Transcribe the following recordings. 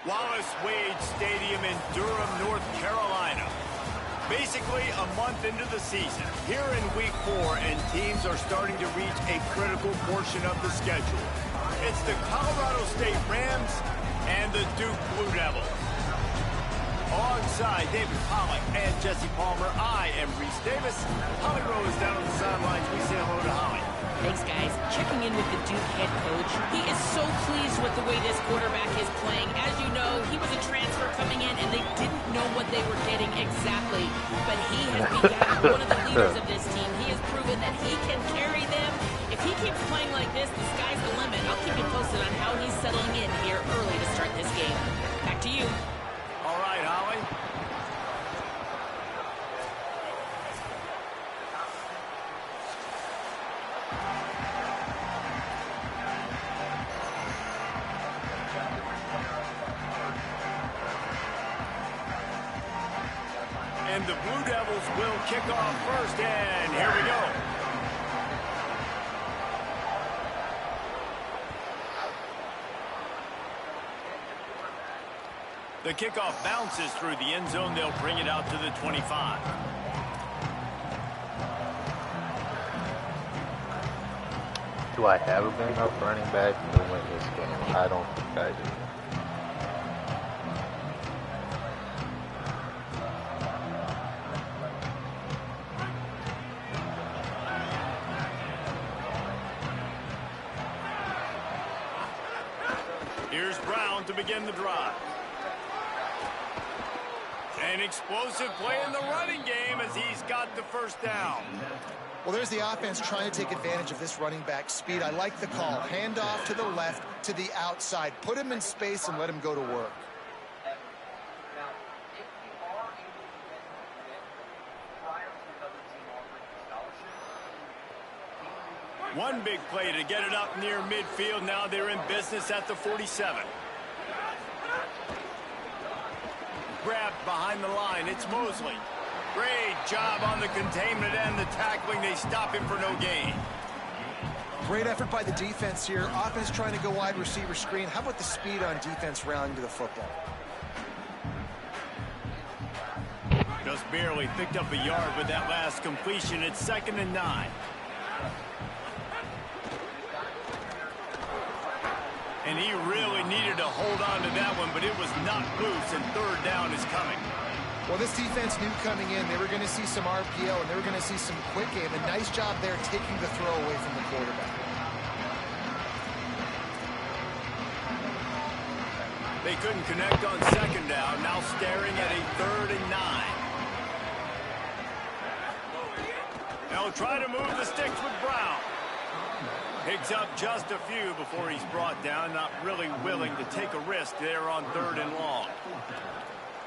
Wallace Wade Stadium in Durham, North Carolina. Basically a month into the season, here in week 4, and teams are starting to reach a critical portion of the schedule. It's the Colorado State Rams and the Duke Blue Devils. Alongside David Pollack and Jesse Palmer, I am Reese Davis. Holly Rowe is down on the sidelines. We say hello to Holly. Thanks, guys. Checking in with the Duke head coach. He is so pleased with the way this quarterback is playing. As you know, he was a transfer coming in, and they didn't know what they were getting exactly. But he has become one of the leaders of this team. He has proven that he can carry them. If he keeps playing like this, the sky's the limit. I'll keep you posted on how he's settling in here early to start this game. Back to you. All right, Holly. And the Blue Devils will kick off first, and here we go. The kickoff bounces through the end zone. They'll bring it out to the 25. Do I have a big enough running back to win this game? I don't think I do. Here's Brown to begin the drive. An explosive play in the running game as he's got the first down. Well, there's the offense trying to take advantage of this running back speed. I like the call. Hand off to the left, to the outside. Put him in space and let him go to work. One big play to get it up near midfield. Now they're in business at the 47. Grabbed behind the line. It's Mosley. Great job on the containment and the tackling. They stop him for no gain. Great effort by the defense here. Offense trying to go wide receiver screen. How about the speed on defense rallying to the football? Just barely picked up a yard with that last completion. It's 2nd and 9. And he really needed to hold on to that one, but it was not loose, and 3rd down is coming. Well, this defense knew coming in they were going to see some RPO and they were going to see some quick game. A nice job there taking the throw away from the quarterback. They couldn't connect on second down. Now staring at a 3rd and 9. They'll try to move the sticks with Brown. Picks up just a few before he's brought down. Not really willing to take a risk there on 3rd and long.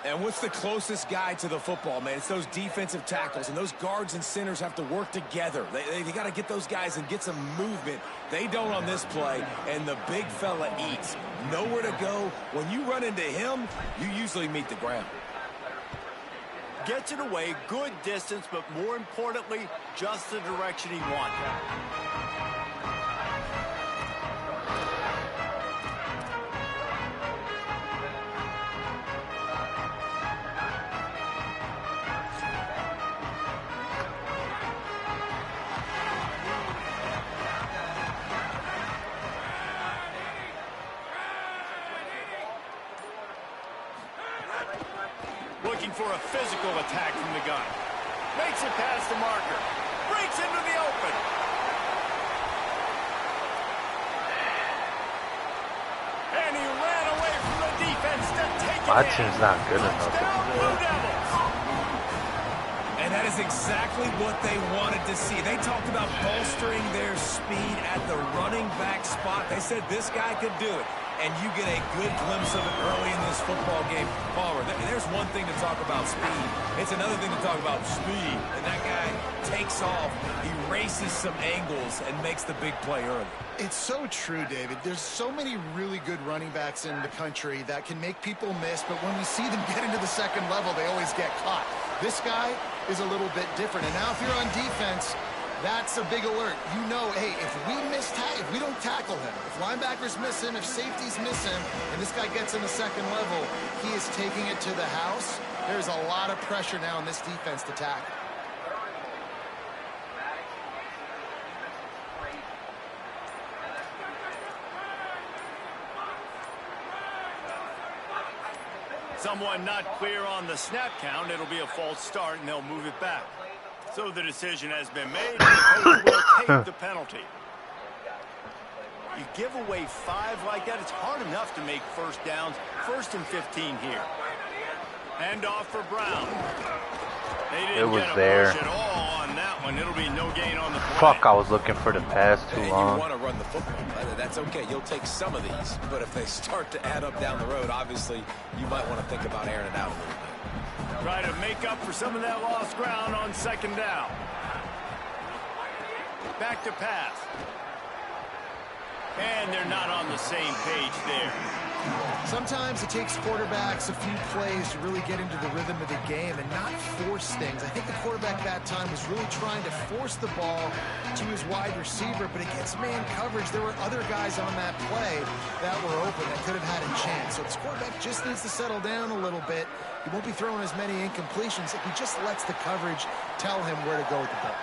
And what's the closest guy to the football, man? It's those defensive tackles, and those guards and centers have to work together. They got to get those guys and get some movement. They don't on this play, and the big fella eats. Nowhere to go. When you run into him, you usually meet the ground. Gets it away, good distance, but more importantly, just the direction he wanted. Looking for a physical attack from the gun. Makes it past the marker. Breaks into the open. And he ran away from the defense to take it. My team's not good enough. Touchdown, Blue Devils. And that is exactly what they wanted to see. They talked about bolstering their speed at the running back spot. They said this guy could do it. And you get a good glimpse of it early in this football game. Palmer, there's one thing to talk about speed. It's another thing to talk about speed. And that guy takes off, he races some angles, and makes the big play early. It's so true, David. There's so many really good running backs in the country that can make people miss, but when we see them get into the second level, they always get caught. This guy is a little bit different. And now if you're on defense, that's a big alert. You know, hey, if we don't tackle him, if linebackers miss him, if safeties miss him, and this guy gets in the second level, he is taking it to the house. There's a lot of pressure now in this defense to tackle. Someone not clear on the snap count. It'll be a false start, and they'll move it back. So the decision has been made, and the coach will take the penalty. You give away 5 like that, it's hard enough to make first downs. 1st and 15 here. Hand off for Brown. They didn't get a push at all on that one. It'll be no gain on the play. Fuck, I was looking for the pass too long. You want to run the football. That's okay. You'll take some of these. But if they start to add up down the road, obviously, you might want to think about airing it out a little bit. Try to make up for some of that lost ground on second down. Back to pass. And they're not on the same page there. Sometimes it takes quarterbacks a few plays to really get into the rhythm of the game and not force things. I think the quarterback that time was really trying to force the ball to his wide receiver, but against man coverage, there were other guys on that play that were open that could have had a chance. So this quarterback just needs to settle down a little bit. He won't be throwing as many incompletions if he just lets the coverage tell him where to go with the ball.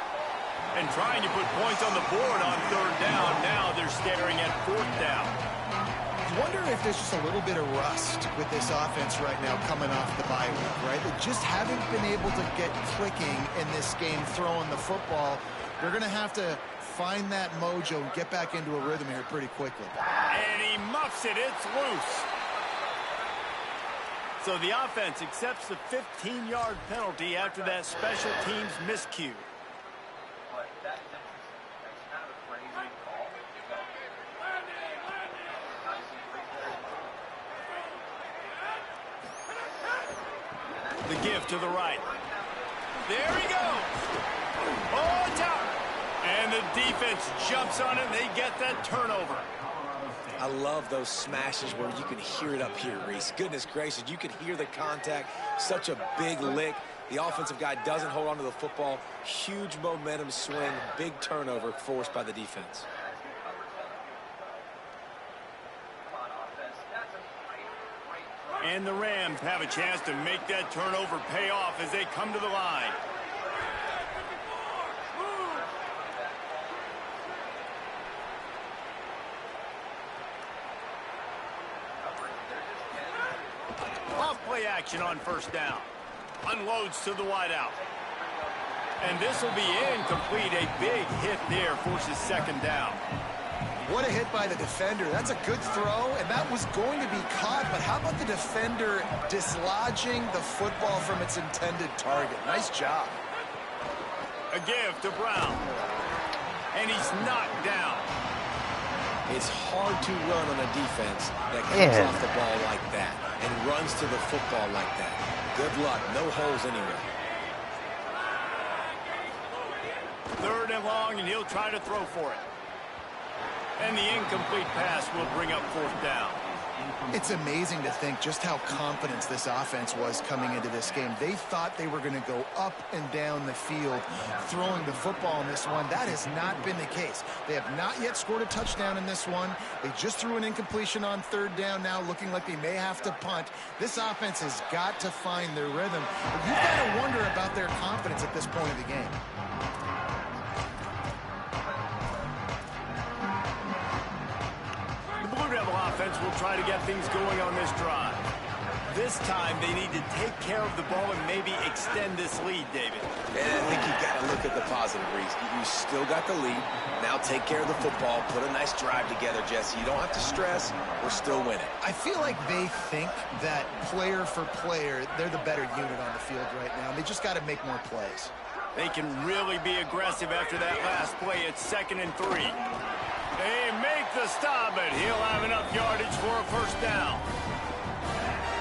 And trying to put points on the board on 3rd down. Now they're staring at 4th down. I wonder if there's just a little bit of rust with this offense right now coming off the bye week, right? They just haven't been able to get clicking in this game throwing the football. They're going to have to find that mojo and get back into a rhythm here pretty quickly. And he muffs it. It's loose. So the offense accepts the 15-yard penalty after that special teams miscue. The give to the right. There he goes. Oh, it's out. And the defense jumps on it. They get that turnover. I love those smashes where you can hear it up here, Reese. Goodness gracious, you can hear the contact. Such a big lick. The offensive guy doesn't hold on to the football. Huge momentum swing. Big turnover forced by the defense. And the Rams have a chance to make that turnover pay off as they come to the line. Off play action on 1st down. Unloads to the wideout. And this will be incomplete. A big hit there forces second down. What a hit by the defender. That's a good throw, and that was going to be caught, but how about the defender dislodging the football from its intended target? Nice job. A give to Brown. And he's knocked down. It's hard to run on a defense that comes off the ball like that and runs to the football like that. Good luck. No holes anywhere. Third and long, and he'll try to throw for it. And the incomplete pass will bring up fourth down. It's amazing to think just how confident this offense was coming into this game. They thought they were going to go up and down the field throwing the football in this one. That has not been the case. They have not yet scored a touchdown in this one. They just threw an incompletion on third down now, looking like they may have to punt. This offense has got to find their rhythm. But you've got to wonder about their confidence at this point of the game. Offense will try to get things going on this drive. This time they need to take care of the ball and maybe extend this lead, David. And I think you got to look at the positive, Reese. You still got the lead. Now take care of the football. Put a nice drive together, Jesse. You don't have to stress. We're still winning. I feel like they think that player for player, they're the better unit on the field right now. They just got to make more plays. They can really be aggressive after that last play. It's 2nd and 3. They make the stop, but he'll have enough yardage for a first down.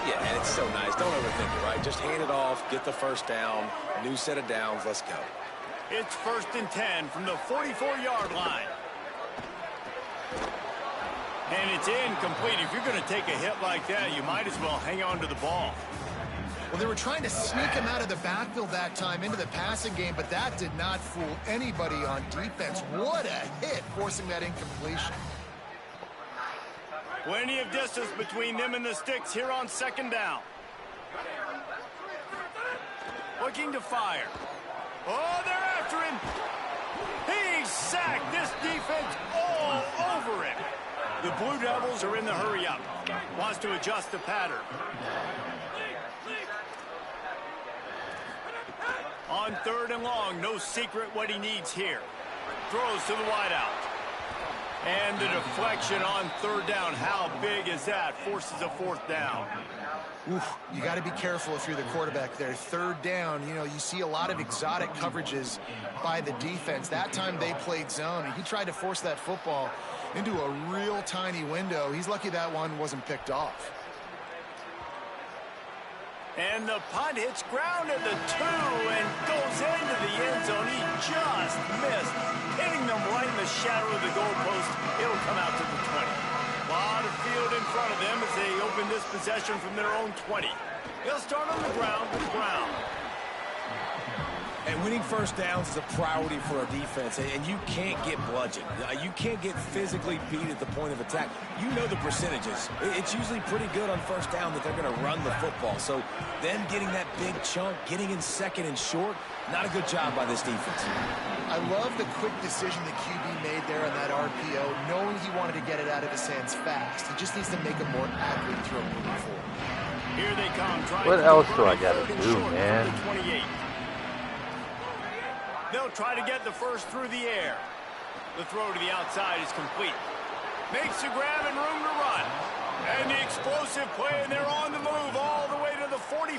Yeah, and it's so nice. Don't overthink it, right? Just hand it off, get the first down, new set of downs, let's go. It's 1st and 10 from the 44-yard line. And it's incomplete. If you're going to take a hit like that, you might as well hang on to the ball. Well, they were trying to sneak him out of the backfield that time into the passing game, but that did not fool anybody on defense. What a hit, forcing that incompletion. Plenty of distance between them and the sticks here on 2nd down. Looking to fire. Oh, they're after him. He's sacked. This defense all over him. The Blue Devils are in the hurry-up. Wants to adjust the pattern. On 3rd and long, no secret what he needs here. Throws to the wideout. And the deflection on 3rd down. How big is that? Forces a 4th down. Oof, you got to be careful if you're the quarterback there. 3rd down, you know, you see a lot of exotic coverages by the defense. That time they played zone, and he tried to force that football into a real tiny window. He's lucky that one wasn't picked off. And the punt hits ground at the 2 and goes into the end zone. He just missed, hitting them right in the shadow of the goalpost. It'll come out to the 20. A lot of field in front of them as they open this possession from their own 20. They'll start on the ground with Brown. And winning first downs is a priority for our defense, and you can't get bludgeoned. You can't get physically beat at the point of attack. You know the percentages. It's usually pretty good on first down that they're going to run the football. So then getting that big chunk, getting in 2nd and short, not a good job by this defense. I love the quick decision the QB made there on that RPO, knowing he wanted to get it out of his hands fast. He just needs to make a more accurate throw moving forward. Here they come. What else do I got to do, man? They'll try to get the first through the air. The throw to the outside is complete. Makes a grab and room to run. And the explosive play, and they're on the move all the way to the 44.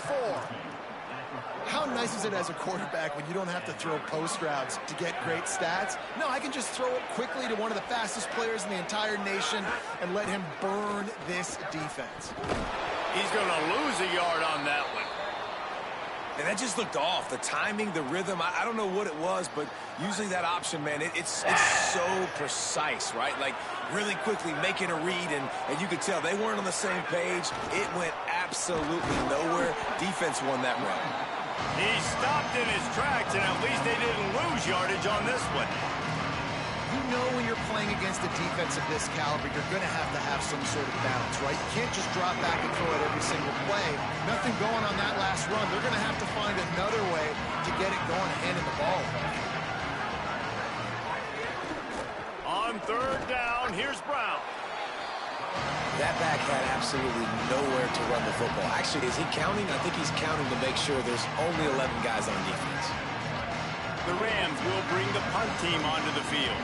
How nice is it as a quarterback when you don't have to throw post routes to get great stats? No, I can just throw it quickly to one of the fastest players in the entire nation and let him burn this defense. He's going to lose a yard on that one. And that just looked off. The timing, the rhythm, I don't know what it was, but usually that option, man, it's so precise, right? Like really quickly making a read, and you could tell they weren't on the same page. It went absolutely nowhere. Defense won that run. He stopped in his tracks, and at least they didn't lose yardage on this one. You know when you're playing against a defense of this caliber, you're going to have some sort of balance, right? You can't just drop back and throw it every single play. Nothing going on that last run. They're going to have to find another way to get it going, handing the ball. On 3rd down, here's Brown. That back had absolutely nowhere to run the football. Actually, is he counting? I think he's counting to make sure there's only 11 guys on defense. The Rams will bring the punt team onto the field.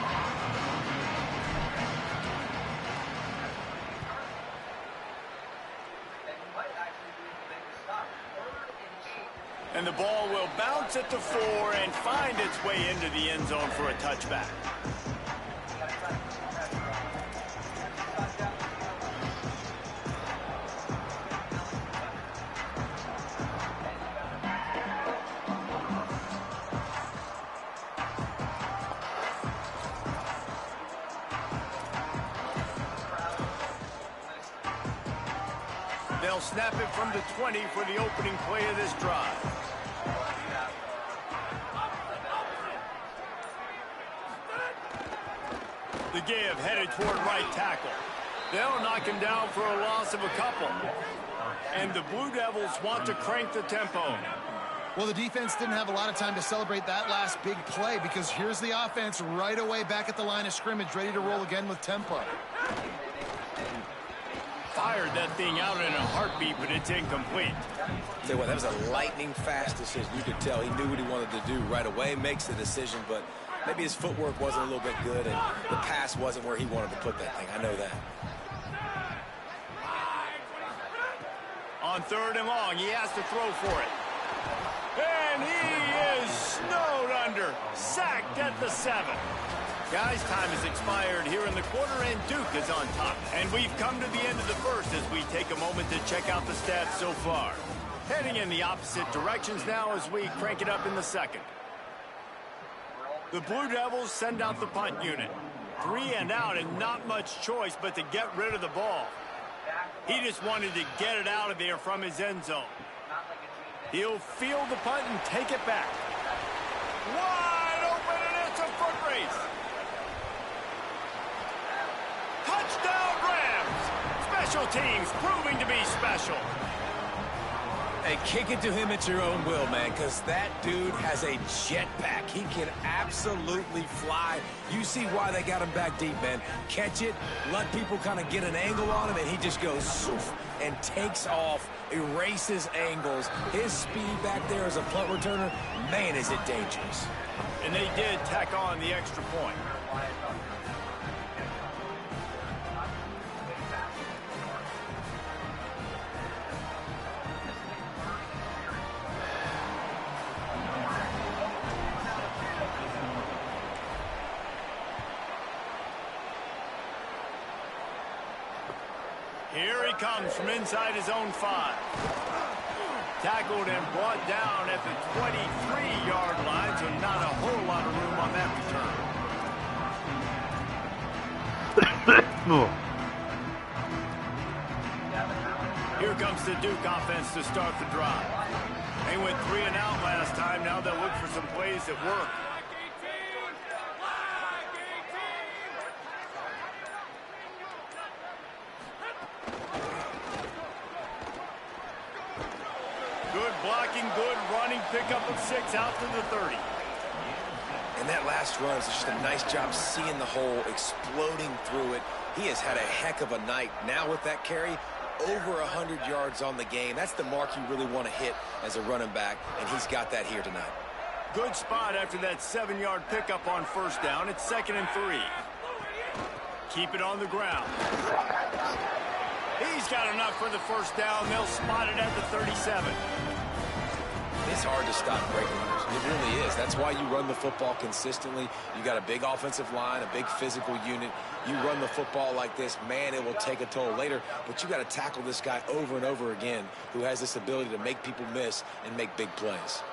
And the ball will bounce at the 4 and find its way into the end zone for a touchback. They'll snap it from the 20 for the opening play of this drive. The give headed toward right tackle. They'll knock him down for a loss of a couple. And the Blue Devils want to crank the tempo. Well, the defense didn't have a lot of time to celebrate that last big play because here's the offense right away back at the line of scrimmage, ready to roll again with tempo. Fired that thing out in a heartbeat, but it's incomplete. Tell you what, that was a lightning-fast decision. You could tell he knew what he wanted to do right away, makes the decision, but maybe his footwork wasn't a little bit good, and the pass wasn't where he wanted to put that thing. I know that. On 3rd and long, he has to throw for it. And he is snowed under. Sacked at the 7. Guys, time has expired here in the quarter, and Duke is on top. And we've come to the end of the first as we take a moment to check out the stats so far. Heading in the opposite directions now as we crank it up in the second. The Blue Devils send out the punt unit. 3 and out and not much choice but to get rid of the ball. He just wanted to get it out of there from his end zone. He'll field the punt and take it back. Wide open, and it's a foot race. Touchdown Rams! Special teams proving to be special. Hey, kick it to him at your own will, man, because that dude has a jetpack. He can absolutely fly. You see why they got him back deep, man. Catch it, let people kind of get an angle on him, and he just goes soof and takes off, erases angles. His speed back there as a punt returner, man, is it dangerous. And they did tack on the extra point. Here he comes from inside his own 5. Tackled and brought down at the 23-yard line, so not a whole lot of room on that return. Here comes the Duke offense to start the drive. They went 3 and out last time. Now they'll look for some plays that work. Good blocking, good running, pickup of 6 out to the 30. And that last run is just a nice job seeing the hole, exploding through it. He has had a heck of a night. Now with that carry, over 100 yards on the game. That's the mark you really want to hit as a running back, and he's got that here tonight. Good spot after that 7-yard pickup on first down. It's 2nd and 3. Keep it on the ground. He's got enough for the first down. They'll spot it at the 37. It's hard to stop break runners. It really is. That's why you run the football consistently. You got a big offensive line, a big physical unit. You run the football like this, man, it will take a toll later. But you got to tackle this guy over and over again who has this ability to make people miss and make big plays.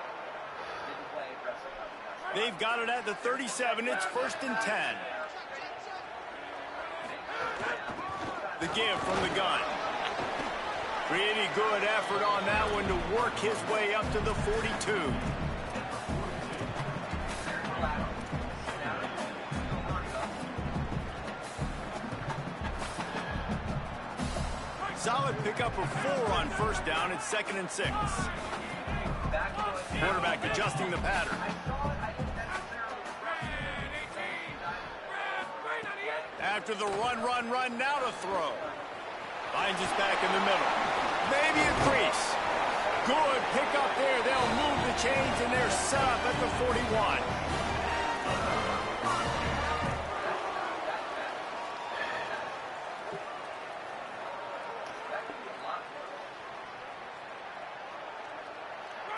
They've got it at the 37. It's 1st and 10. The give from the gun. Pretty good effort on that one to work his way up to the 42. Solid pickup of 4 on first down. It's 2nd and 6. Quarterback adjusting the pattern. After the run, now to throw. Finds his back in the middle. Maybe a crease. Good pick up there. They'll move the chains, and they're set up at the 41.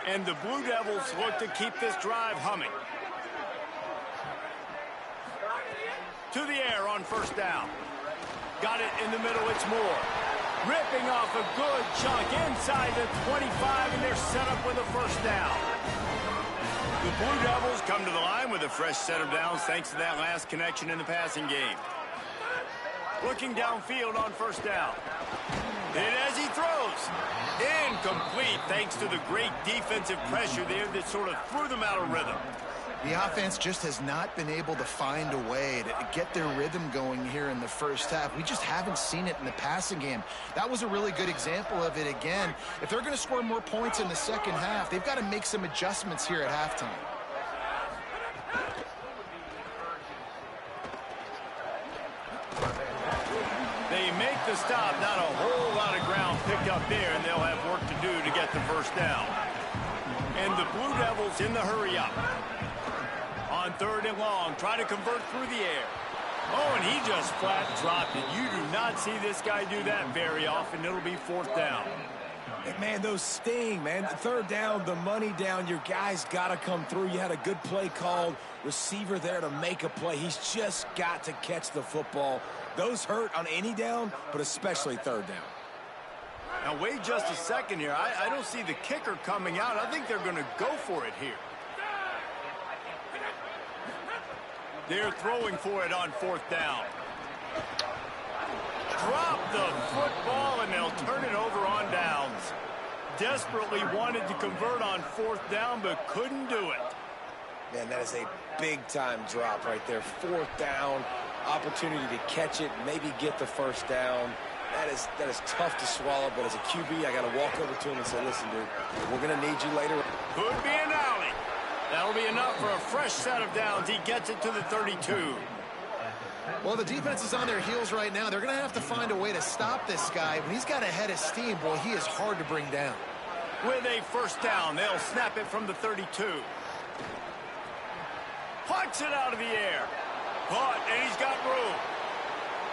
And the Blue Devils look to keep this drive humming. To the air on first down. Got it in the middle, it's Moore. Ripping off a good chunk inside the 25, and they're set up with a first down. The Blue Devils come to the line with a fresh set of downs thanks to that last connection in the passing game. Looking downfield on first down. And as he throws, incomplete thanks to the great defensive pressure there that sort of threw them out of rhythm. The offense just has not been able to find a way to get their rhythm going here in the first half. We just haven't seen it in the passing game. That was a really good example of it again. If they're going to score more points in the second half, they've got to make some adjustments here at halftime. They make the stop, not a whole lot of ground picked up there, and they'll have work to do to get the first down. And the Blue Devils in the hurry up. On third and long, try to convert through the air. Oh, and he just flat dropped it. You do not see this guy do that very often. It'll be fourth down. And man, those sting, man. Third down, the money down. Your guy's got to come through. You had a good play called. Receiver there to make a play. He's just got to catch the football. Those hurt on any down, but especially third down. Now, wait just a second here. I don't see the kicker coming out. I think they're going to go for it here. They're throwing for it on fourth down. Drop the football, and they'll turn it over on downs. Desperately wanted to convert on fourth down, but couldn't do it. Man, that is a big-time drop right there. Fourth down, opportunity to catch it, maybe get the first down. That is tough to swallow, but as a QB, I got to walk over to him and say, listen, dude, we're going to need you later. Could be an alley. That'll be enough for a fresh set of downs. He gets it to the 32. Well, the defense is on their heels right now. They're going to have to find a way to stop this guy. When he's got a head of steam, boy, he is hard to bring down. With a first down, they'll snap it from the 32. Plucks it out of the air. Caught, and he's got room.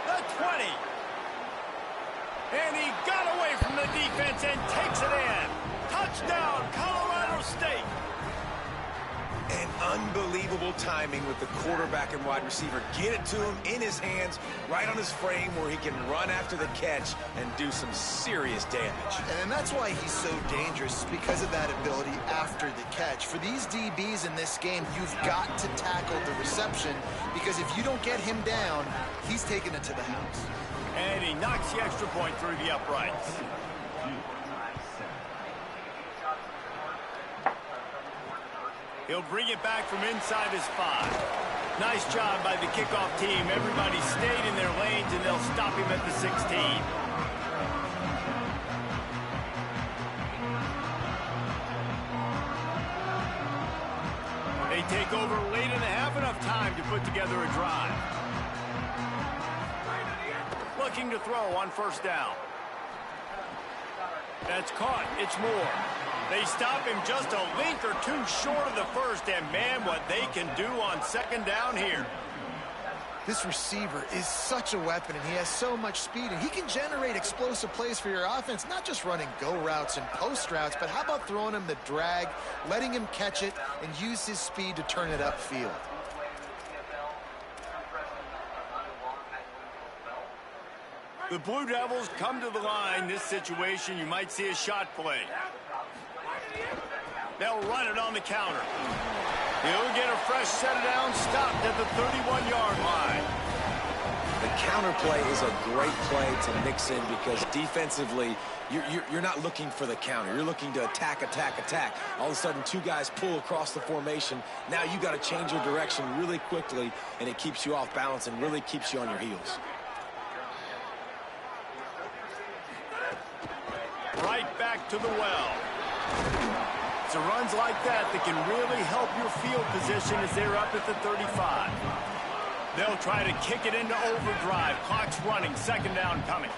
The 20. And he got away from the defense and takes it in. Touchdown, Colorado State. And unbelievable timing with the quarterback and wide receiver. Get it to him in his hands, right on his frame where he can run after the catch and do some serious damage. And that's why he's so dangerous, because of that ability after the catch. For these DBs in this game, you've got to tackle the reception, because if you don't get him down, he's taking it to the house. And he knocks the extra point through the uprights. He'll bring it back from inside his 5. Nice job by the kickoff team. Everybody stayed in their lanes, and they'll stop him at the 16. They take over late in the half, enough time to put together a drive. Looking to throw on first down. That's caught. It's Moore. They stop him just a link or two short of the first, and man, what they can do on second down here. This receiver is such a weapon, and he has so much speed, and he can generate explosive plays for your offense, not just running go routes and post routes, but how about throwing him the drag, letting him catch it, and use his speed to turn it upfield. The Blue Devils come to the line. This situation, you might see a shot play. They'll run it on the counter. He'll get a fresh set of downs, stopped at the 31-yard line. The counter play is a great play to mix in, because defensively, you're not looking for the counter. You're looking to attack, attack, attack. All of a sudden, two guys pull across the formation. Now you got to change your direction really quickly, and it keeps you off balance and really keeps you on your heels. Right back to the well. It's a runs like that can really help your field position as they're up at the 35. They'll try to kick it into overdrive. Clock's running. Second down coming.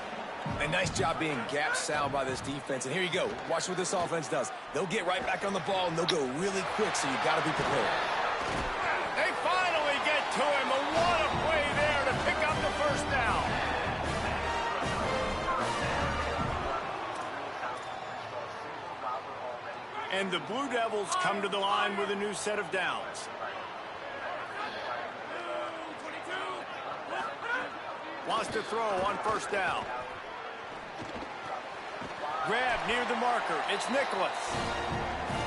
And nice job being gap sound by this defense. And here you go. Watch what this offense does. They'll get right back on the ball, and they'll go really quick, so you got to be prepared. They finally get to him. A what a play there to pick up the first down. And the Blue Devils come to the line with a new set of downs. Wants to throw on first down. Grab near the marker. It's Nicholas.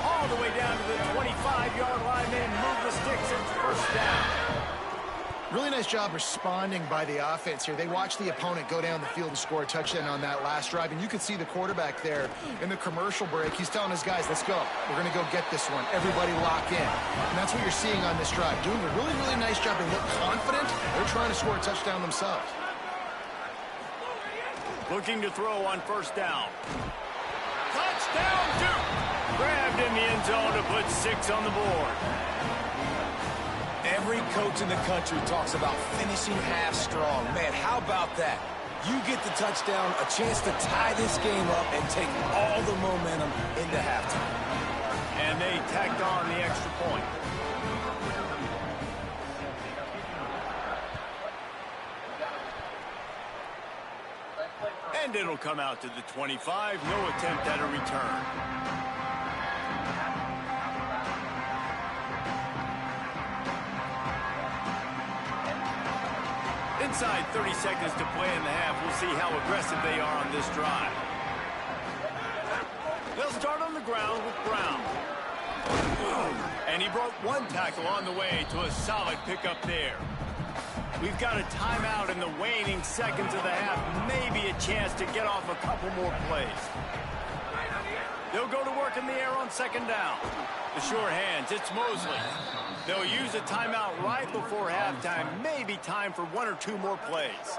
All the way down to the 25-yard line. They move the sticks. It's first down. Really nice job responding by the offense here. They watched the opponent go down the field and score a touchdown on that last drive. And you could see the quarterback there in the commercial break. He's telling his guys, let's go. We're going to go get this one. Everybody lock in. And that's what you're seeing on this drive. Doing a really, really nice job. They look confident. They're trying to score a touchdown themselves. Looking to throw on first down. Touchdown, Duke! Grabbed in the end zone to put 6 on the board. Every coach in the country talks about finishing half strong. Man, how about that? You get the touchdown, a chance to tie this game up and take all the momentum into halftime. And they tacked on the extra point. And it'll come out to the 25. No attempt at a return. Inside 30 seconds to play in the half. We'll see how aggressive they are on this drive. They'll start on the ground with Brown. And he broke one tackle on the way to a solid pickup there. We've got a timeout in the waning seconds of the half. Maybe a chance to get off a couple more plays. They'll go to work in the air on second down. The sure hands, it's Mosley. They'll use a timeout right before halftime. Maybe time for 1 or 2 more plays.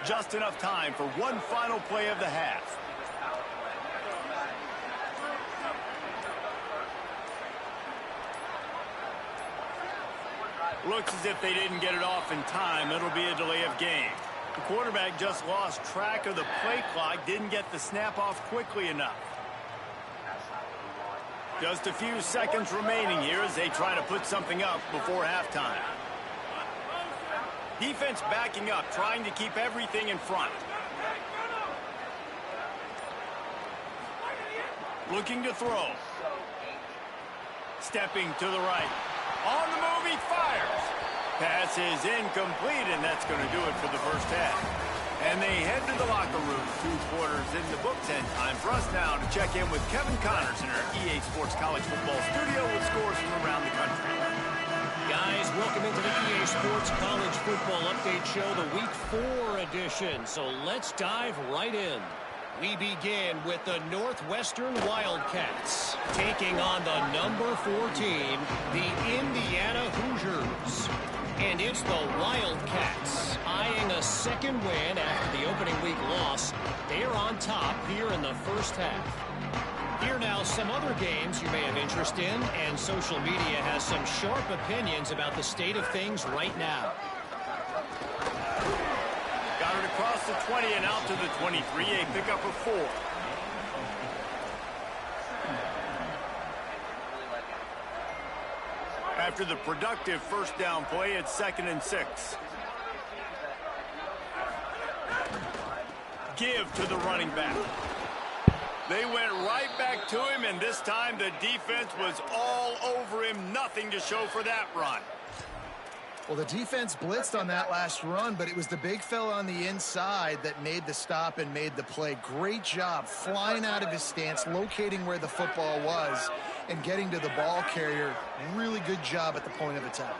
Just enough time for one final play of the half. Looks as if they didn't get it off in time. It'll be a delay of game. The quarterback just lost track of the play clock, didn't get the snap off quickly enough. Just a few seconds remaining here as they try to put something up before halftime. Defense backing up, trying to keep everything in front. Looking to throw. Stepping to the right. On the move, he fires. Pass is incomplete, and that's going to do it for the first half. And they head to the locker room. 2 quarters in the books, and time for us now to check in with Kevin Connors in our EA Sports College Football studio with scores from around the country. Guys, welcome into the EA Sports College Football Update Show, the Week 4 edition. So let's dive right in. We begin with the Northwestern Wildcats taking on the number 14, the Indiana Hoosiers. And it's the Wildcats eyeing a second win after the opening week loss. They are on top here in the first half. Here now some other games you may have interest in, and social media has some sharp opinions about the state of things right now. Got it across the 20 and out to the 23, a pickup of 4. After the productive first down play, it's 2nd and 6. Give to the running back. They went right back to him, and this time the defense was all over him. Nothing to show for that run. Well, the defense blitzed on that last run, but it was the big fella on the inside that made the stop and made the play. Great job flying out of his stance, locating where the football was, and getting to the ball carrier. Really good job at the point of attack.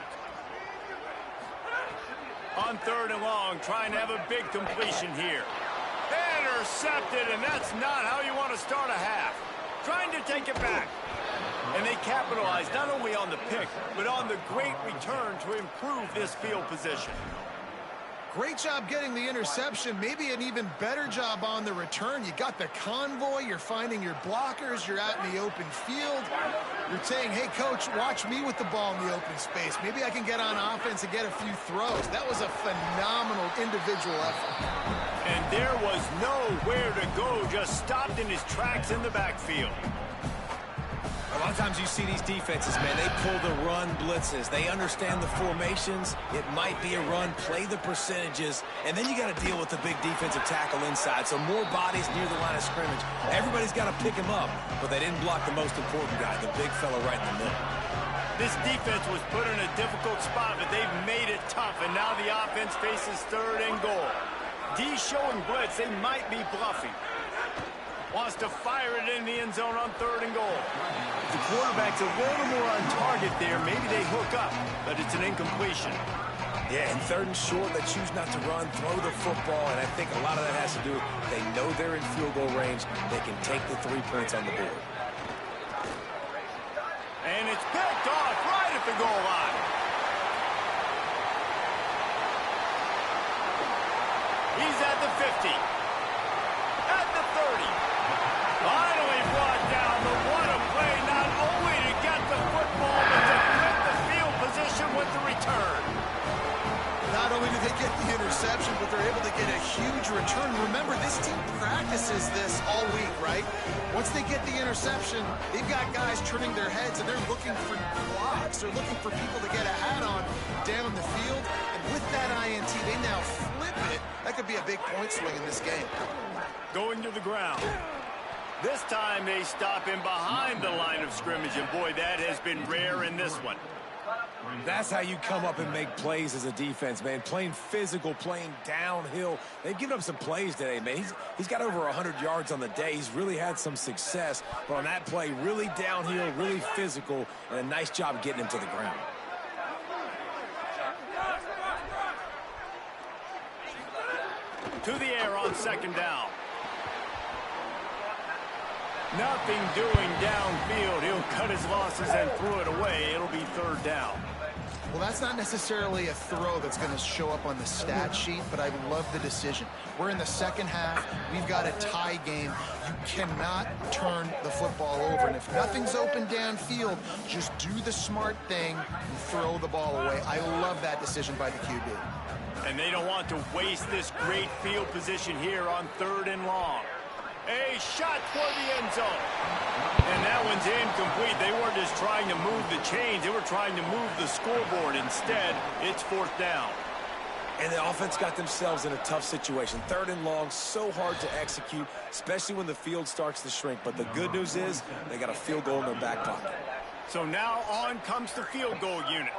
On 3rd and long, trying to have a big completion here. Intercepted, and that's not how you want to start a half. Trying to take it back. And they capitalized not only on the pick, but on the great return to improve this field position. Great job getting the interception. Maybe an even better job on the return. You got the convoy. You're finding your blockers. You're out in the open field. You're saying, hey, coach, watch me with the ball in the open space. Maybe I can get on offense and get a few throws. That was a phenomenal individual effort. And there was nowhere to go. Just stopped in his tracks in the backfield. A lot of times you see these defenses, man, they pull the run blitzes. They understand the formations. It might be a run, play the percentages, and then you got to deal with the big defensive tackle inside. So more bodies near the line of scrimmage. Everybody's got to pick him up, but they didn't block the most important guy, the big fella right in the middle. This defense was put in a difficult spot, but they've made it tough, and now the offense faces 3rd and goal. D showing blitz, they might be bluffing. Wants to fire it in the end zone on 3rd and goal. The quarterback's a little more on target there. Maybe they hook up, but it's an incompletion. Yeah, and 3rd and short, they choose not to run, throw the football, and I think a lot of that has to do with they know they're in field goal range. They can take the 3 points on the board. And it's picked off right at the goal line. He's at the 50. At the 30. Finally brought down. The what a play, not only to get the football, but to flip the field position with the return. Not only do they get the interception, but they're able to get a huge return. Remember, this team practices this all week, right? Once they get the interception, they've got guys turning their heads, and they're looking for blocks. They're looking for people to get a hat on down the field. And with that INT, they now flip it. That could be a big point swing in this game. Going to the ground. This time they stop him behind the line of scrimmage, and boy, that has been rare in this one. That's how you come up and make plays as a defense, man. Playing physical, playing downhill. They've given up some plays today, man. He's got over 100 yards on the day. He's really had some success. But on that play, really downhill, really physical, and a nice job getting him to the ground. To the air on 2nd down. Nothing doing downfield. He'll cut his losses and throw it away. It'll be 3rd down. Well, that's not necessarily a throw that's going to show up on the stat sheet, but I love the decision. We're in the 2nd half. We've got a tie game. You cannot turn the football over. And if nothing's open downfield, just do the smart thing and throw the ball away. I love that decision by the QB. And they don't want to waste this great field position here on 3rd and long. A shot for the end zone. And that one's incomplete. They weren't just trying to move the chains. They were trying to move the scoreboard. Instead, it's 4th down. And the offense got themselves in a tough situation. 3rd and long, so hard to execute, especially when the field starts to shrink. But the good news is they got a field goal in their back pocket. So now on comes the field goal unit.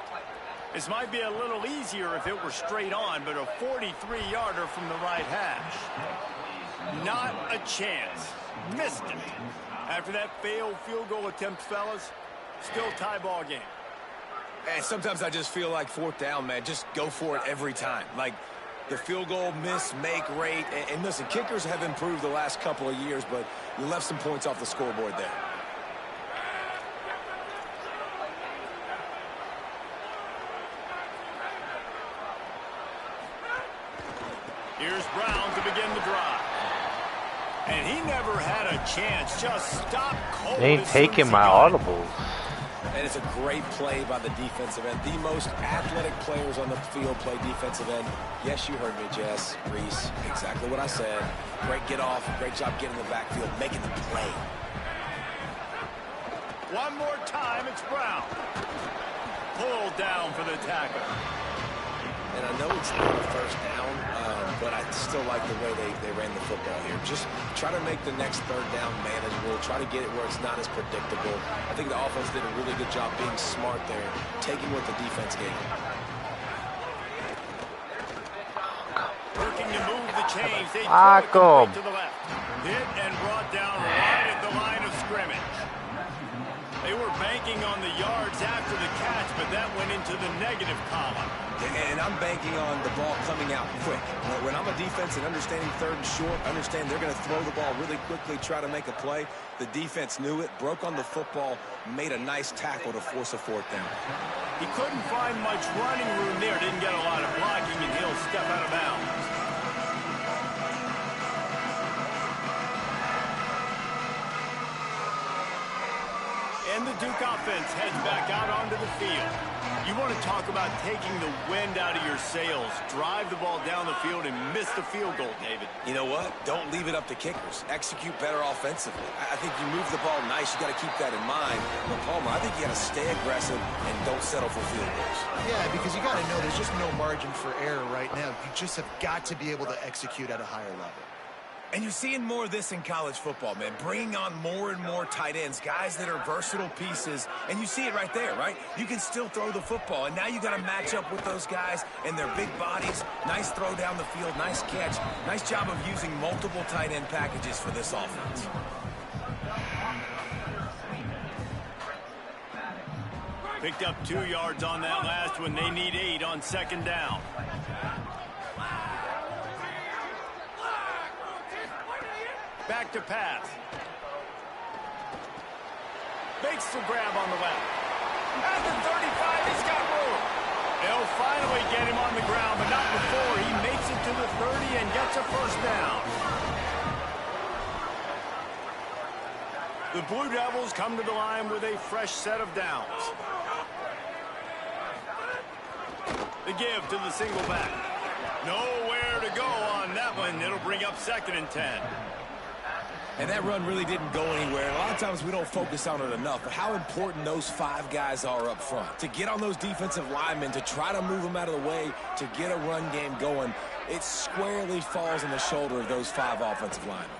This might be a little easier if it were straight on, but a 43-yarder from the right hash. Not a chance. Missed it. After that failed field goal attempt, fellas, still tie ball game. And sometimes I just feel like 4th down, man. Just go for it every time. Like the field goal miss, make rate. And listen, kickers have improved the last couple of years, but you left some points off the scoreboard there. Here's Brown to begin the drive. And he never had a chance. Just stop cold. They ain't taking my audibles. And it's a great play by the defensive end. The most athletic players on the field play defensive end. Yes, you heard me, Jess, Reese. Exactly what I said. Great get off. Great job getting in the backfield, making the play. One more time, it's Brown. Pulled down for the tackle. And I know it's not a 1st down, but I still like the way they ran the football here. Just try to make the next 3rd down manageable. Try to get it where it's not as predictable. I think the offense did a really good job being smart there, taking what the defense gave them. Working to move the chains. They throw it complete to the left. Hit and brought down right at the line of scrimmage. They They were banking on the yards after the catch, but that went into the negative column. And I'm banking on the ball coming out quick. When I'm a defense and understanding third and short, understand they're going to throw the ball really quickly, try to make a play. The defense knew it, broke on the football, made a nice tackle to force a fourth down. He couldn't find much running room there, didn't get a lot of blocking, and he'll step out of bounds. And the Duke offense heads back out onto the field. You want to talk about taking the wind out of your sails. Drive the ball down the field and miss the field goal, David. You know what? Don't leave it up to kickers. Execute better offensively. I think you move the ball nice. You got to keep that in mind. But Palmer, I think you got to stay aggressive and don't settle for field goals. Yeah, because you got to know there's just no margin for error right now. You just have got to be able to execute at a higher level. And you're seeing more of this in college football, man. Bringing on more and more tight ends, guys that are versatile pieces. And you see it right there, right? You can still throw the football. And now you got to match up with those guys and their big bodies. Nice throw down the field, nice catch. Nice job of using multiple tight end packages for this offense. Picked up 2 yards on that last one. They need 8 on second down. Back to pass. Makes the grab on the left. At the 35, he's got room. They'll finally get him on the ground, but not before he makes it to the 30 and gets a first down. The Blue Devils come to the line with a fresh set of downs. The give to the single back. Nowhere to go on that one. It'll bring up 2nd and 10. And that run really didn't go anywhere. A lot of times we don't focus on it enough, but how important those 5 guys are up front. To get on those defensive linemen, to try to move them out of the way, to get a run game going, it squarely falls on the shoulder of those 5 offensive linemen.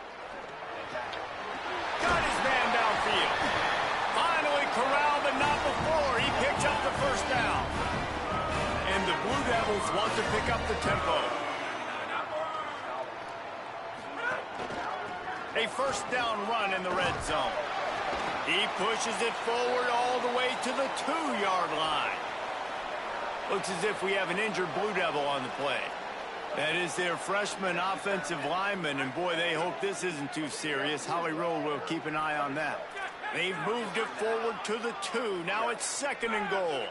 Got his man downfield. Finally corralled, but not before. He picks up the first down. And the Blue Devils want to pick up the tempo. A first down run in the red zone. He pushes it forward all the way to the 2-yard line. Looks as if we have an injured Blue Devil on the play. That is their freshman offensive lineman, and boy, they hope this isn't too serious. Holly Rowe will keep an eye on that. They've moved it forward to the 2. Now it's 2nd and goal.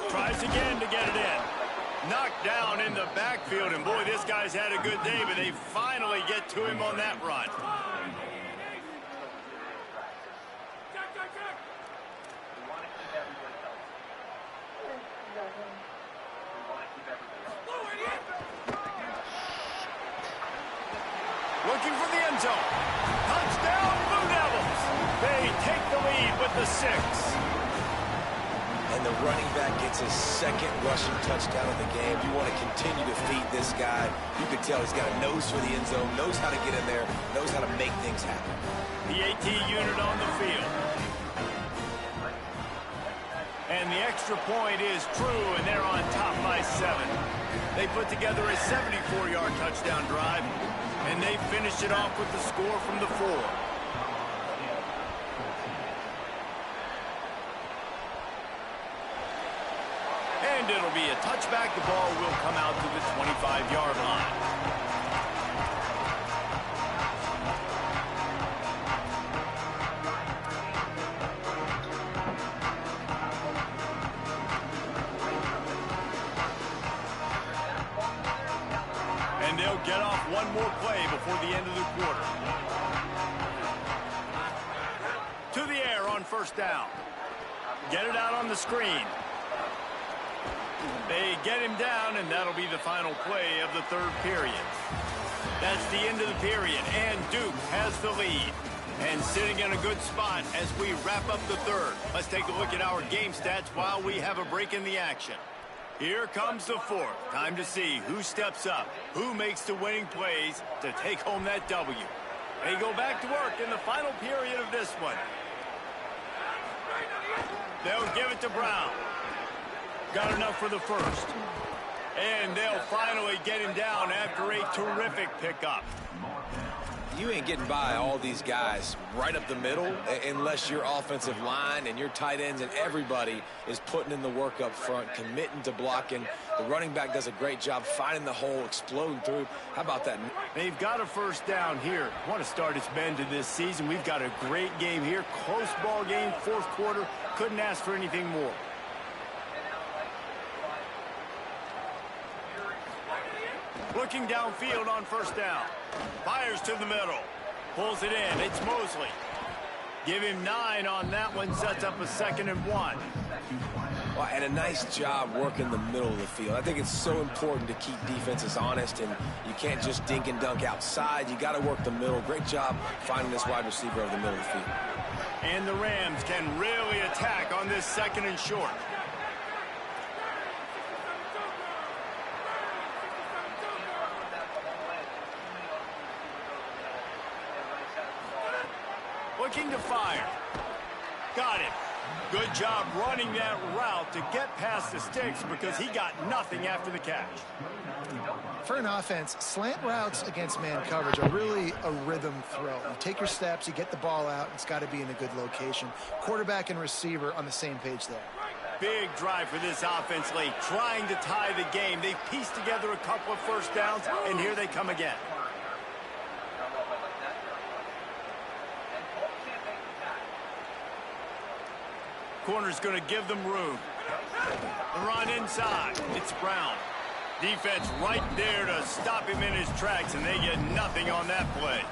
Tries again to get it in. Knocked down in the backfield, and boy, this guy's had a good day, but they finally get to him on that run. Looking for the end zone. Touchdown, Blue Devils. They take the lead with the 6. And the running back gets his 2nd rushing touchdown of the game. You want to continue to feed this guy. You can tell he's got a nose for the end zone, knows how to get in there, knows how to make things happen. The AT unit on the field. And the extra point is true, and they're on top by 7. They put together a 74-yard touchdown drive, and they finished it off with the score from the 4. And it'll be a touchback. The ball will come out to the 25-yard line. And they'll get off one more play before the end of the quarter. To the air on first down. Get it out on the screen. They get him down, and that'll be the final play of the 3rd period. That's the end of the period, and Duke has the lead. And sitting in a good spot as we wrap up the 3rd. Let's take a look at our game stats while we have a break in the action. Here comes the 4th. Time to see who steps up, who makes the winning plays to take home that W. They go back to work in the final period of this one. They'll give it to Brown. Got enough for the 1st. And they'll finally get him down after a terrific pickup. you ain't getting by all these guys right up the middle unless your offensive line and your tight ends and everybody is putting in the work up front, committing to blocking. The running back does a great job finding the hole, exploding through. How about that? They've got a first down here. Want to start its bend to this season. We've got a great game here. Close ball game, fourth quarter. Couldn't ask for anything more. Looking downfield on first down. Fires to the middle. Pulls it in. It's Mosley. Give him 9 on that one. Sets up a 2nd and 1. Well, and a nice job working the middle of the field. I think it's so important to keep defenses honest, and you can't just dink and dunk outside. You got to work the middle. Great job finding this wide receiver over the middle of the field. And the Rams can really attack on this 2nd and short. Looking to fire. Got it. Good job running that route to get past the sticks because he got nothing after the catch. For an offense, slant routes against man coverage are really a rhythm throw. You take your steps, you get the ball out, it's got to be in a good location. Quarterback and receiver on the same page there. Big drive for this offense late, trying to tie the game. They pieced together a couple of first downs, and here they come again. Corner's going to give them room. The run inside. It's Brown. Defense right there to stop him in his tracks, and they get nothing on that play.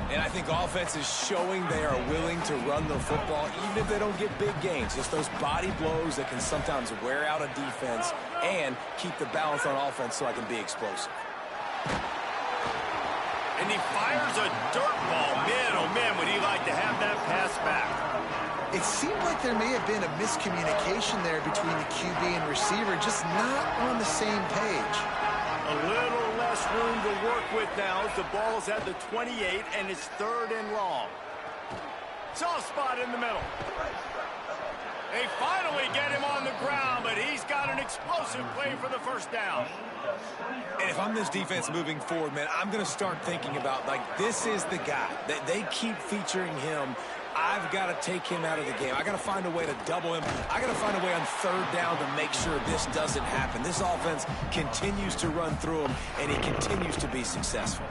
And I think offense is showing they are willing to run the football, even if they don't get big gains. Just those body blows that can sometimes wear out a defense and keep the balance on offense so I can be explosive. And he fires a dirt ball. Man, oh man, would he like to have that pass back. It seemed like there may have been a miscommunication there between the QB and receiver, just not on the same page. A little less room to work with now as the ball's at the 28 and it's 3rd and long. Soft spot in the middle. They finally get him on the ground, but he's got an explosive play for the first down. And if I'm this defense moving forward, man, I'm going to start thinking about, like, this is the guy. They keep featuring him. I've got to take him out of the game. I got to find a way to double him. I got to find a way on 3rd down to make sure this doesn't happen. This offense continues to run through him, and he continues to be successful.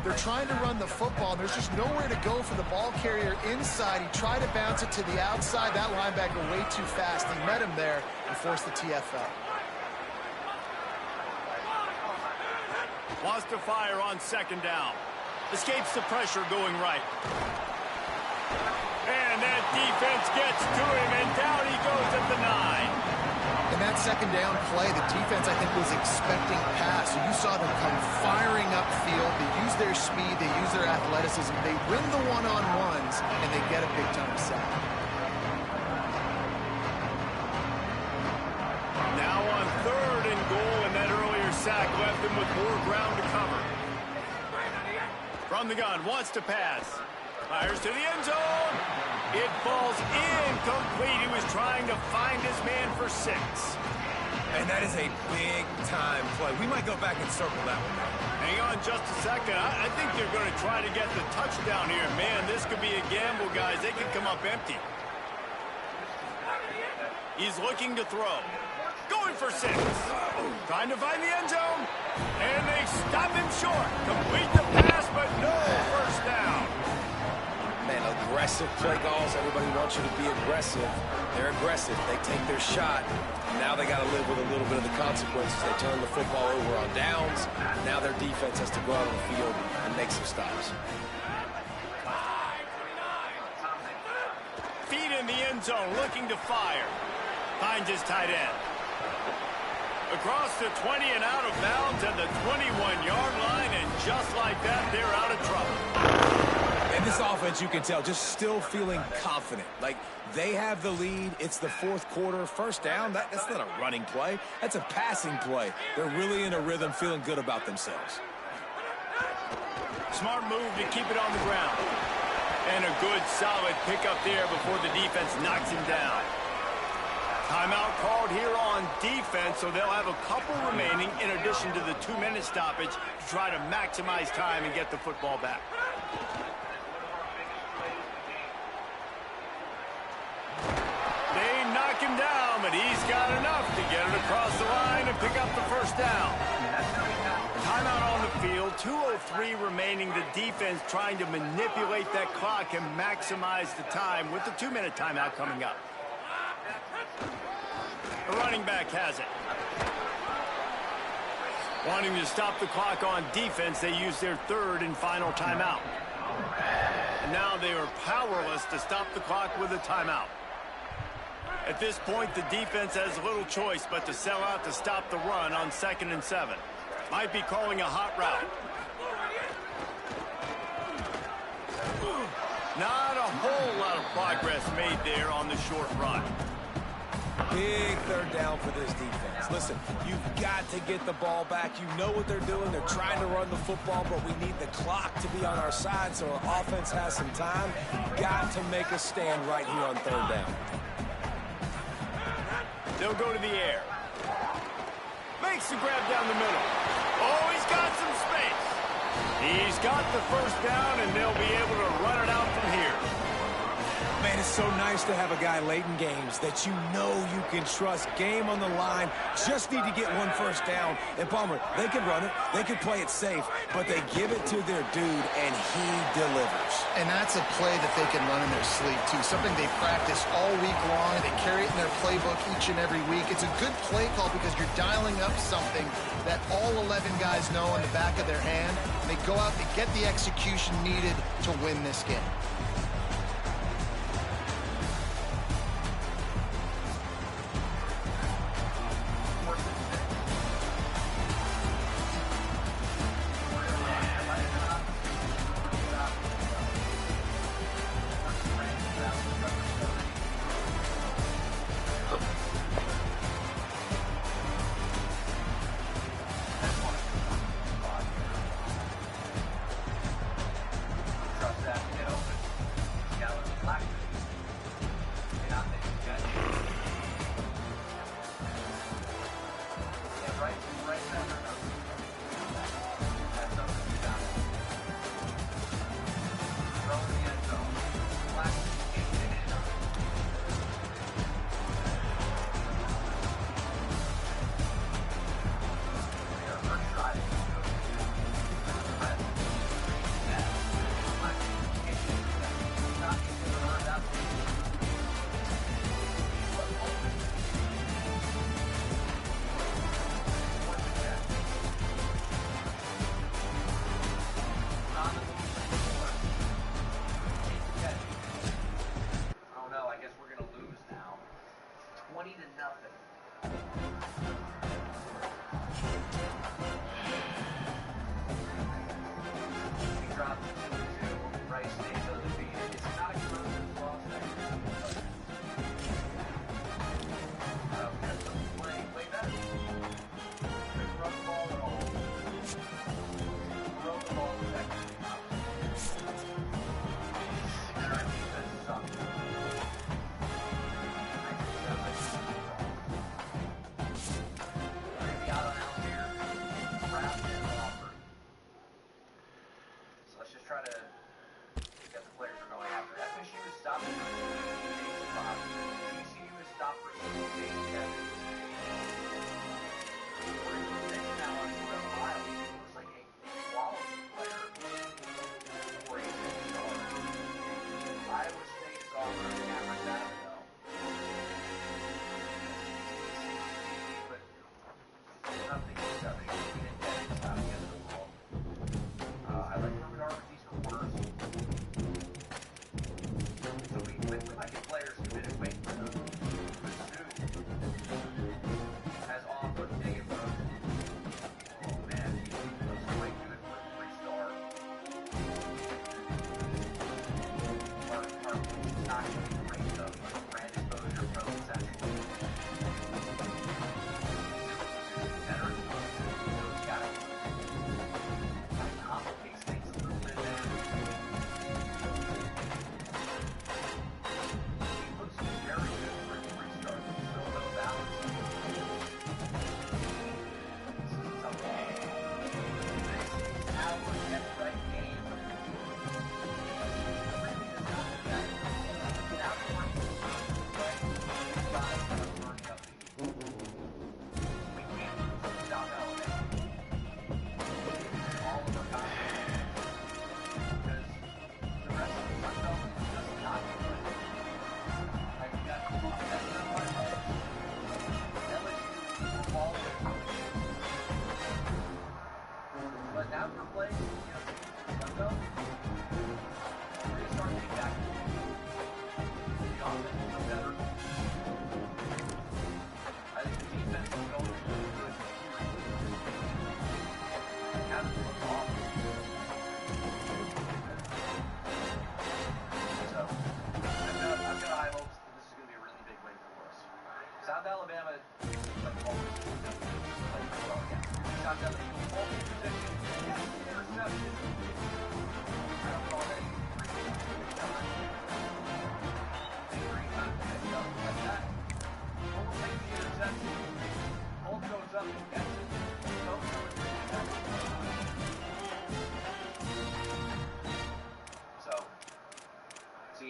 They're trying to run the football. There's just nowhere to go for the ball carrier inside. He tried to bounce it to the outside. That linebacker way too fast. He met him there and forced the TFL. Wants to fire on 2nd down. Escapes the pressure going right. And that defense gets to him, and down he goes at the 9. In that 2nd down play, the defense, I think, was expecting pass. So you saw them come firing upfield. They use their speed. They use their athleticism. They win the one-on-ones, and they get a big-time sack. Now on 3rd and goal, and that earlier sack left him with more ground to cover. From the gun, wants to pass. Fires to the end zone. It falls incomplete. He was trying to find his man for 6. And that is a big-time play. We might go back and circle that one now. Hang on just a second. I think they're going to try to get the touchdown here. Man, this could be a gamble, guys. They could come up empty. He's looking to throw. Going for 6. Trying to find the end zone. And they stop him short. Complete the pass, but no first down. Man, aggressive play calls. Everybody wants you to be aggressive. They're aggressive. They take their shot. Now they got to live with a little bit of the consequences. They turn the football over on downs. Now their defense has to go out on the field and make some stops. Feet in the end zone, looking to fire. Finds his tight end. Across the 20 and out of bounds at the 21-yard line, and just like that, they're out of trouble. And this offense, you can tell, just still feeling confident. Like, they have the lead. It's the 4th quarter. First down, that's not a running play. That's a passing play. They're really in a rhythm, feeling good about themselves. Smart move to keep it on the ground. And a good, solid pickup there before the defense knocks him down. Timeout called here on defense, so they'll have a couple remaining in addition to the 2-minute stoppage to try to maximize time and get the football back. They knock him down, but he's got enough to get it across the line and pick up the first down. Timeout on the field, 2:03 remaining. The defense trying to manipulate that clock and maximize the time with the 2-minute timeout coming up. The running back has it. Wanting to stop the clock on defense, they use their 3rd and final timeout. And now they are powerless to stop the clock with a timeout. At this point, the defense has little choice but to sell out to stop the run on 2nd and 7. Might be calling a hot route. Not a whole lot of progress made there on the short run. Big 3rd down for this defense. Listen, you've got to get the ball back. You know what they're doing. They're trying to run the football, but we need the clock to be on our side so our offense has some time. Got to make a stand right here on 3rd down. They'll go to the air. Makes the grab down the middle. Oh, he's got some space. He's got the first down, and they'll be able to run it out from here. Man, it's so nice to have a guy late in games that you know you can trust. Game on the line. Just need to get 1 first down. And Palmer, they can run it. They can play it safe. But they give it to their dude, and he delivers. And that's a play that they can run in their sleep, too. Something they practice all week long. They carry it in their playbook each and every week. It's a good play call because you're dialing up something that all 11 guys know in the back of their hand. And they go out and get the execution needed to win this game.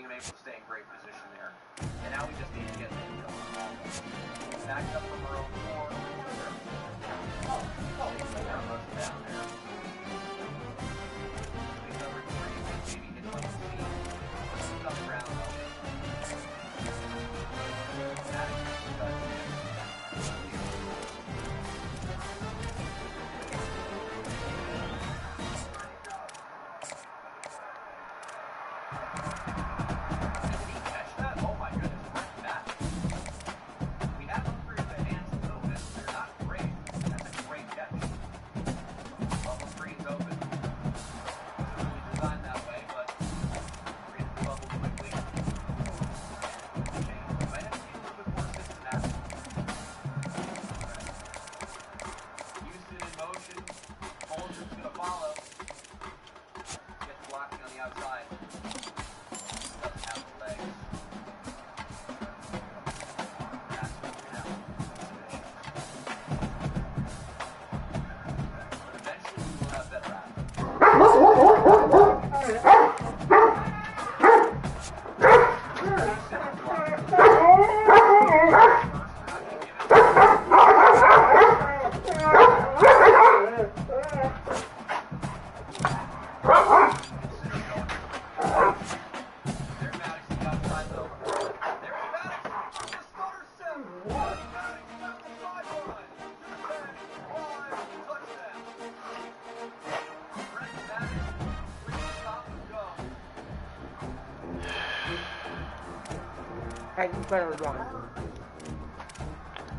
being able to stay in great position there. And now we just need to get things going. Backed up from our own floor. Down there. Number 3, maybe hit like speed. Stuff around a little bit.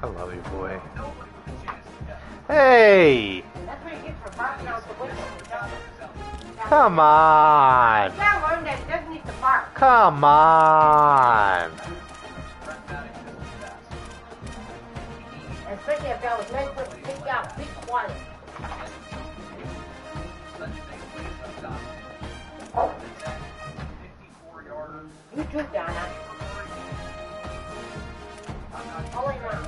I love you, boy. Hey! Come on! Come on! Especially if I was meant to pick out, be quiet. You too, Donna. Only now.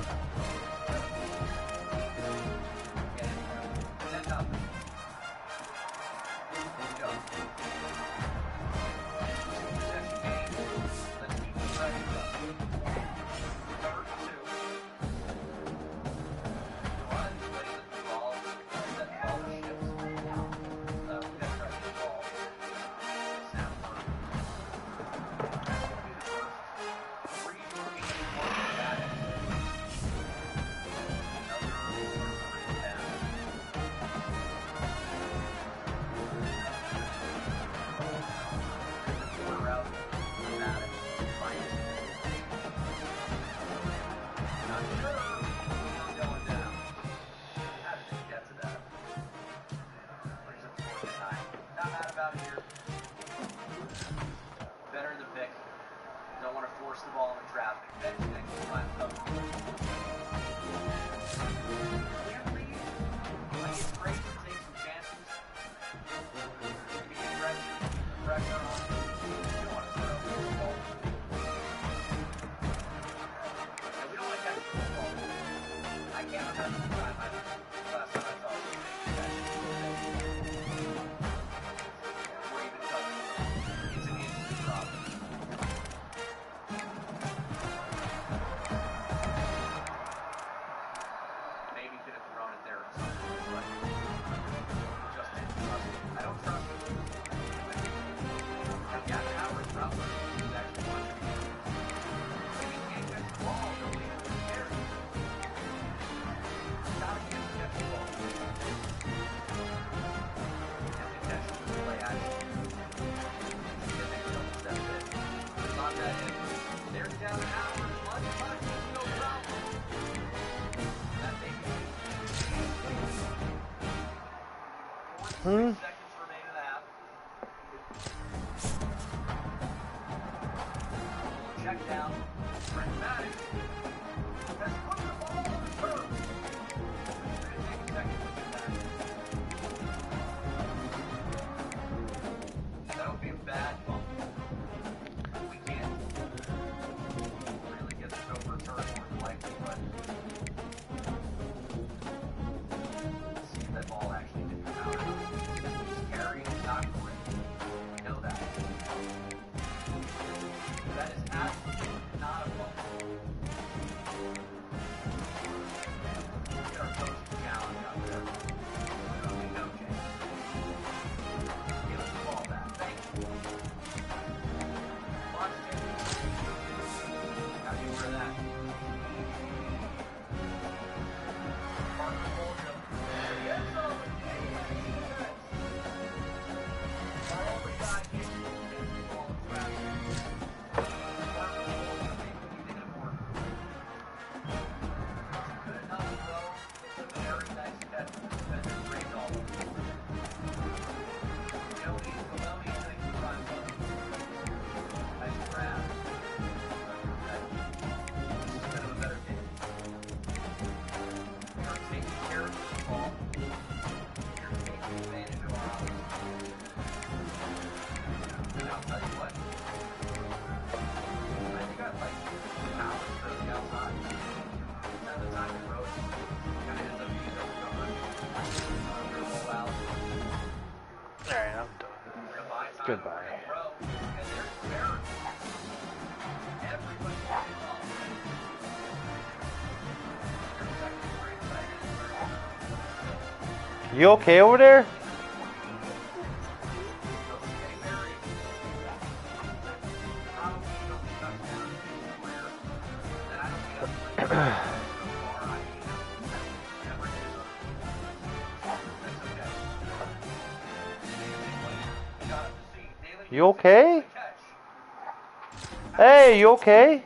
Check down. Brent Maddox has put the ball on the turf. It's going to take a second to do that. That would be a bad bump. We can't really get this overturned more than likely, but let's see if that ball actually did come out. It's scary and not great. We know that. You okay over there? You okay? Hey, you okay?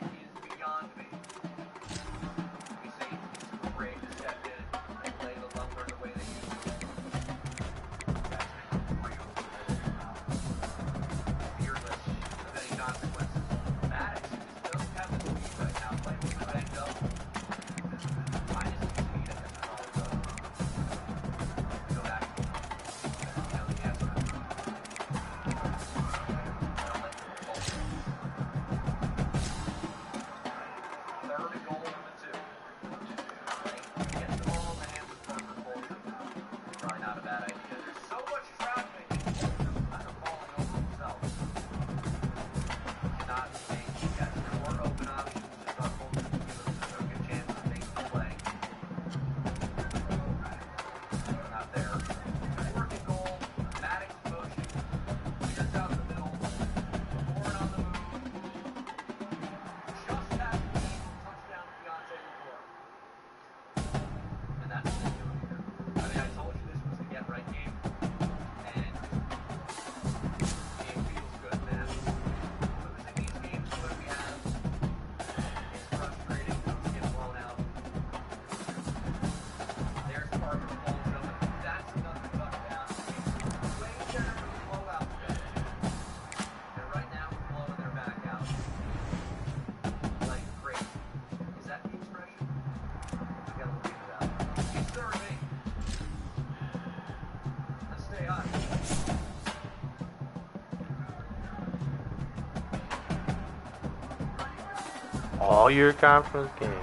All your conference games.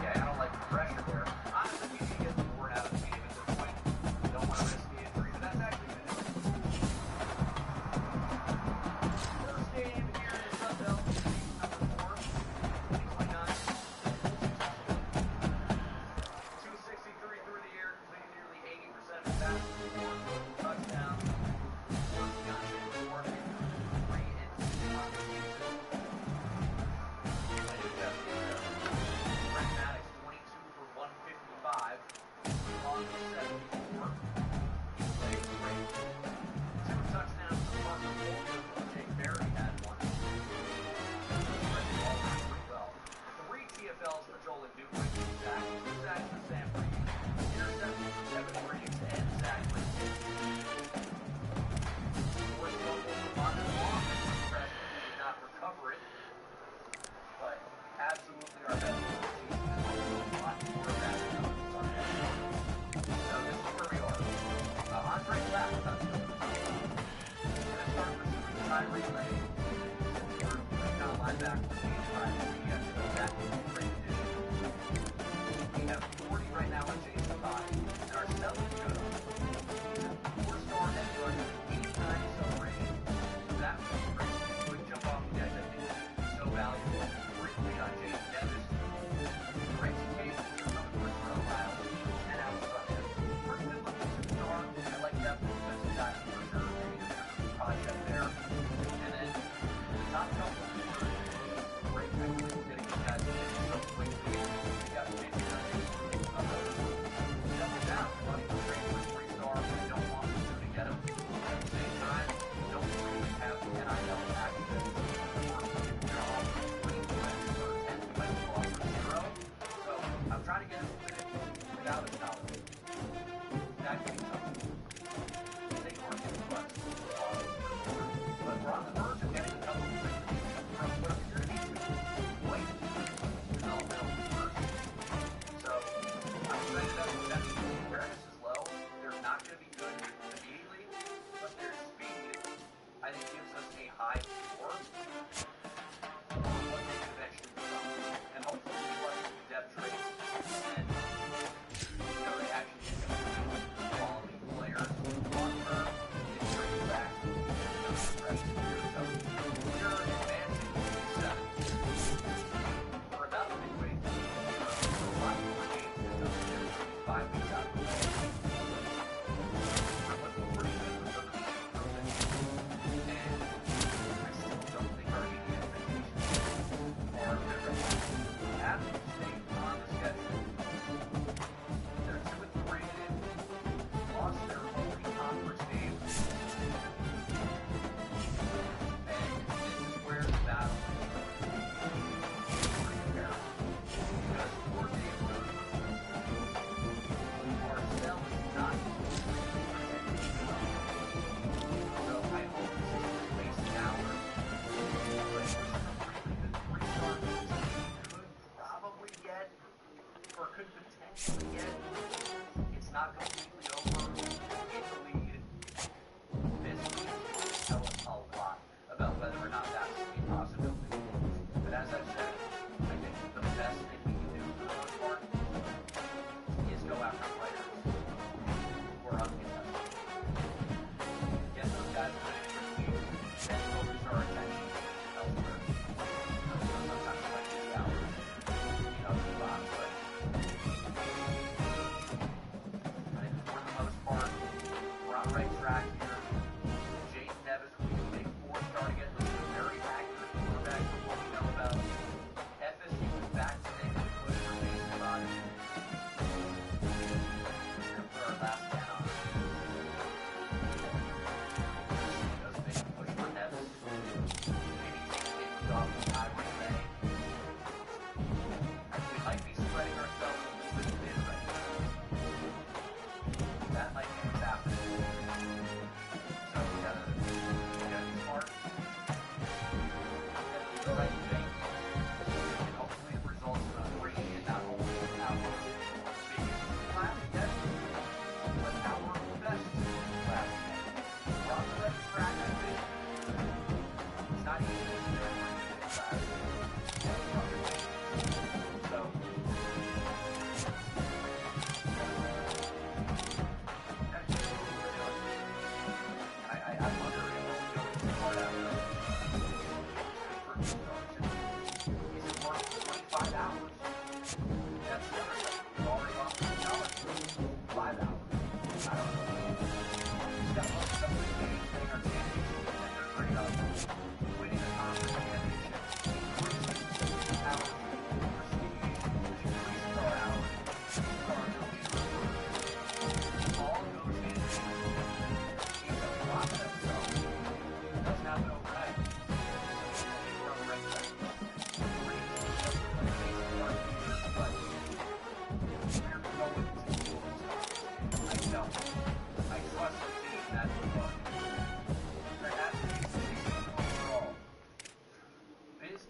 Yeah, I don't like the pressure there. Honestly, you need to get the board out of the game at this point. You don't want to risk the injury, but that's actually good. First game here in the Sun Belt, number 4, 2029. 263 through the air, completing nearly 80% of the passes. Touchdown. Project there. And then the top couple, great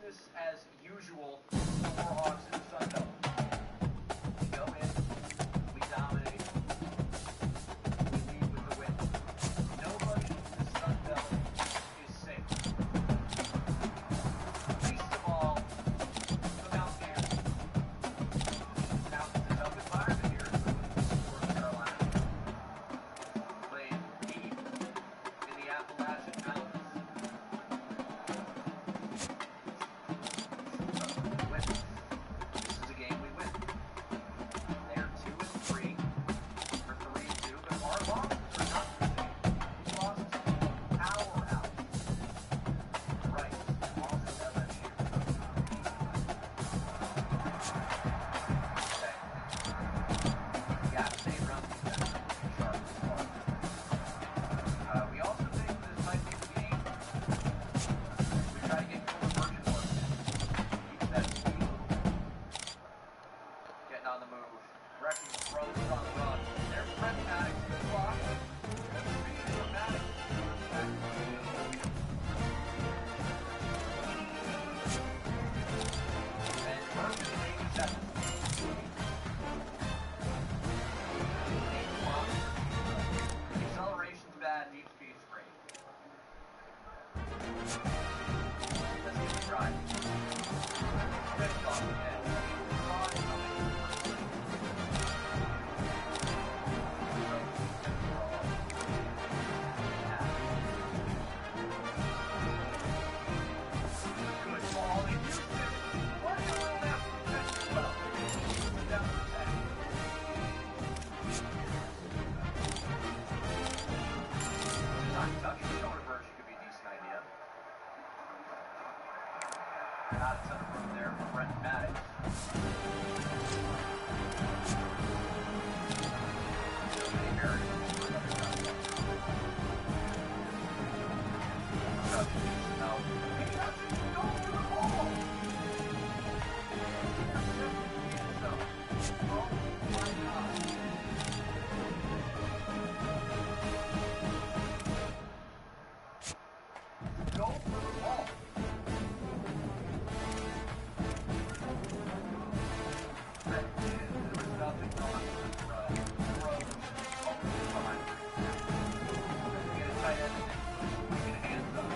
business as usual for the Warhawks in the Sun Belt. We go in, we dominate, we lead with the win. Nobody in the Sun Belt is safe. Least of all, the Mountaineers. Now, it's a tough environment here in North Carolina. Playing deep in the Appalachian Mountains. This is a game we win. They are 2-3, or 3-2, but our losses are not the same. We lost powerhouse. Right, also LSU. Okay. We got to stay around defense. Sharp as far. We also think this might be the game. We try to get conversion work. Keep that speed a little bit. Getting on the move. Wrecking the brothers on the run. There's Brent Maddox to the block. Speed from Maddox. And Murphy in 80 seconds. Acceleration's bad, deep speed's great. Let's get the drive. Finish off the edge. Saw it coming. Good ball. They used it. What a little left defense as well. Down to the back. Not touching the shoulder version could be a decent idea. Out of center room there for Brent Maddox. Harris for another touchdown. No. He doesn't go for the ball. Oh my God. Go for the ball. There was nothing wrong with the throw. Throw over the line. Get a tight end and get hands up.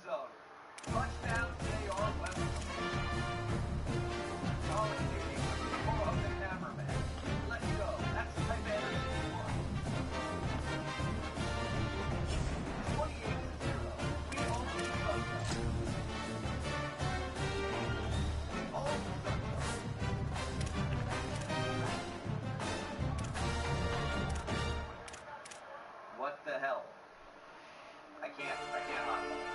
zone. Touchdown, J.R. Weber. Solid kicking with the ball of the cameraman. Let's go. That's the type of energy you want. 28-0. We own the touchdown. We own the touchdown. What the hell? I can't hot.